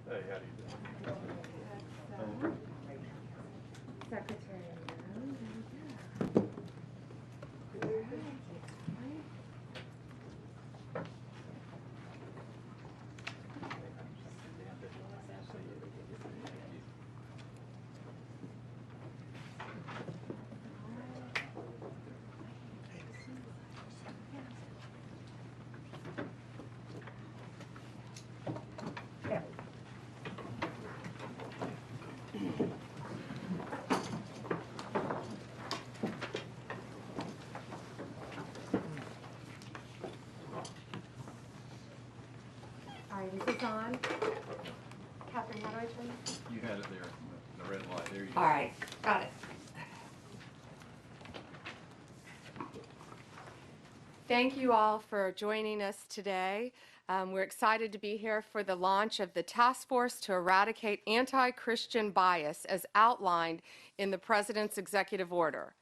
Hey, how do you doing? Secretary. All right, is this on? Catherine, how do I turn this? You had it there, the red light. There you go. All right, got it. Thank you all for joining us today. We're excited to be here for the launch of the Task Force to Eradicate Anti-Christian Bias as outlined in the President's Executive Order.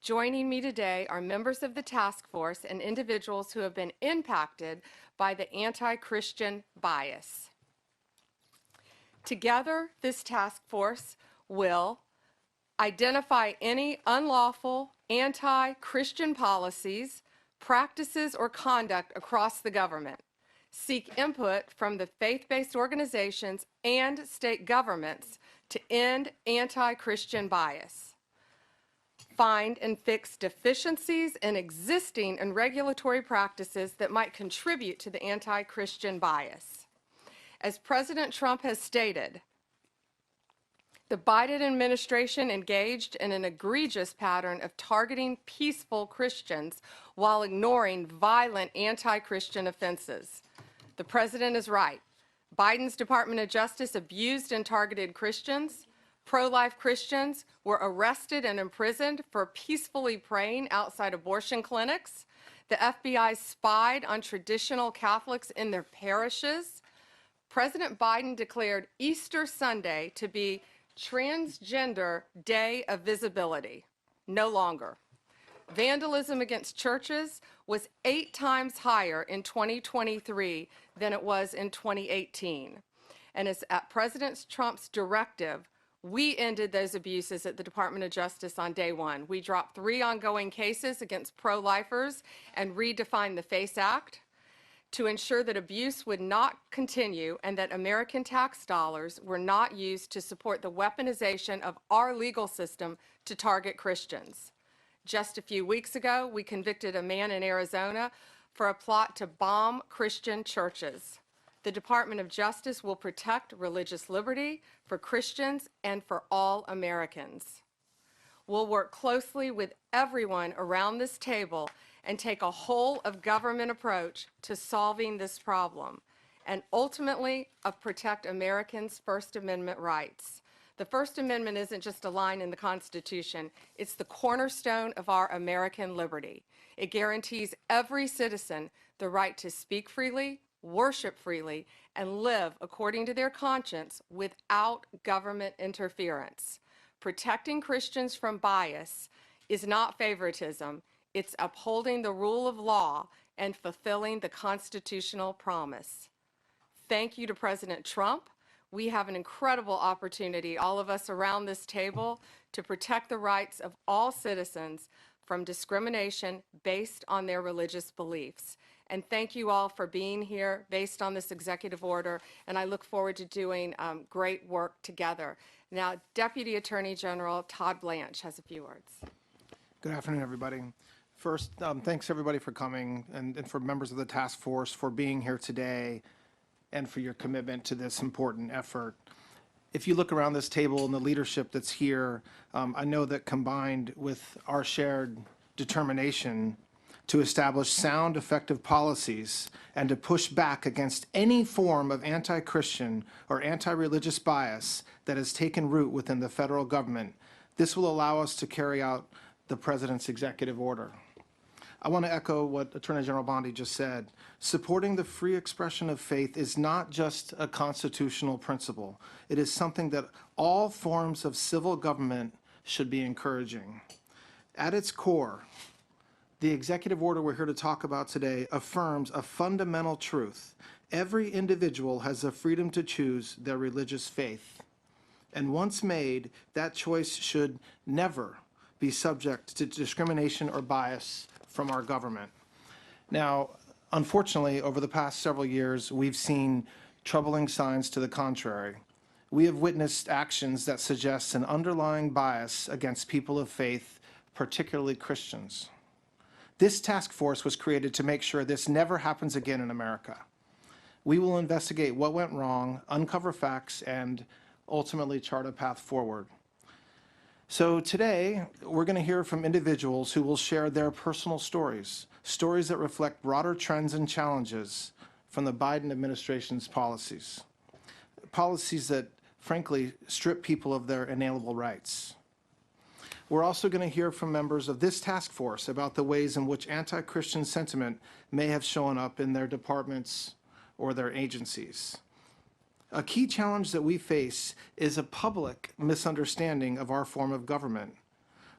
Joining me today are members of the task force and individuals who have been impacted by the anti-Christian bias. Together, this task force will identify any unlawful anti-Christian policies, practices, or conduct across the government, seek input from the faith-based organizations and state governments to end anti-Christian bias, find and fix deficiencies in existing and regulatory practices that might contribute to the anti-Christian bias. As President Trump has stated, the Biden administration engaged in an egregious pattern of targeting peaceful Christians while ignoring violent anti-Christian offenses. The president is right. Biden's Department of Justice abused and targeted Christians. Pro-life Christians were arrested and imprisoned for peacefully praying outside abortion clinics. The FBI spied on traditional Catholics in their parishes. President Biden declared Easter Sunday to be Transgender Day of Visibility. No longer. Vandalism against churches was 8 times higher in 2023 than it was in 2018. And as at President Trump's directive, we ended those abuses at the Department of Justice on day one. We dropped 3 ongoing cases against pro-lifers and redefined the FACE Act to ensure that abuse would not continue and that American tax dollars were not used to support the weaponization of our legal system to target Christians. Just a few weeks ago, we convicted a man in Arizona for a plot to bomb Christian churches. The Department of Justice will protect religious liberty for Christians and for all Americans. We'll work closely with everyone around this table and take a whole of government approach to solving this problem and ultimately protect Americans' First Amendment rights. The First Amendment isn't just a line in the Constitution, it's the cornerstone of our American liberty. It guarantees every citizen the right to speak freely, worship freely, and live according to their conscience without government interference. Protecting Christians from bias is not favoritism, it's upholding the rule of law and fulfilling the constitutional promise. Thank you to President Trump. We have an incredible opportunity, all of us around this table, to protect the rights of all citizens from discrimination based on their religious beliefs. And thank you all for being here based on this executive order, and I look forward to doing great work together. Now, Deputy Attorney General Todd Blanche has a few words. Good afternoon, everybody. First, thanks everybody for coming and for members of the task force for being here today and for your commitment to this important effort. If you look around this table and the leadership that's here, I know that combined with our shared determination to establish sound, effective policies and to push back against any form of anti-Christian or anti-religious bias that has taken root within the federal government, this will allow us to carry out the President's executive order. I want to echo what Attorney General Bondi just said. Supporting the free expression of faith is not just a constitutional principle. It is something that all forms of civil government should be encouraging. At its core, the executive order we're here to talk about today affirms a fundamental truth. Every individual has the freedom to choose their religious faith. And once made, that choice should never be subject to discrimination or bias from our government. Now, unfortunately, over the past several years, we've seen troubling signs to the contrary. We have witnessed actions that suggest an underlying bias against people of faith, particularly Christians. This task force was created to make sure this never happens again in America. We will investigate what went wrong, uncover facts, and ultimately chart a path forward. So today, we're going to hear from individuals who will share their personal stories, stories that reflect broader trends and challenges from the Biden administration's policies. Policies that, frankly, strip people of their inalienable rights. We're also going to hear from members of this task force about the ways in which anti-Christian sentiment may have shown up in their departments or their agencies. A key challenge that we face is a public misunderstanding of our form of government.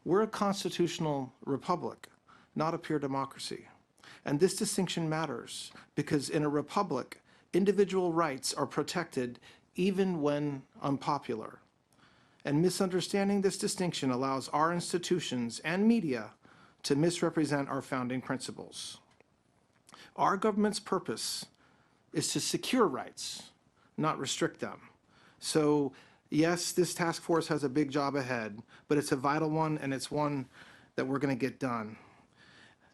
We're a constitutional republic, not a pure democracy. And this distinction matters because in a republic, individual rights are protected even when unpopular. And misunderstanding this distinction allows our institutions and media to misrepresent our founding principles. Our government's purpose is to secure rights, not restrict them. So yes, this task force has a big job ahead, but it's a vital one, and it's one that we're going to get done.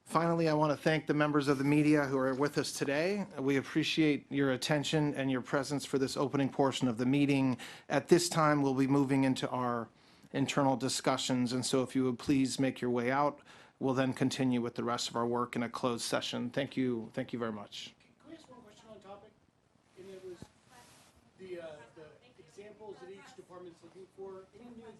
Finally, I want to thank the members of the media who are with us today. We appreciate your attention and your presence for this opening portion of the meeting. At this time, we'll be moving into our internal discussions, and so if you would please make your way out, we'll then continue with the rest of our work in a closed session. Thank you very much. Can we ask one question on topic? And it was the examples that each department's looking for. Any new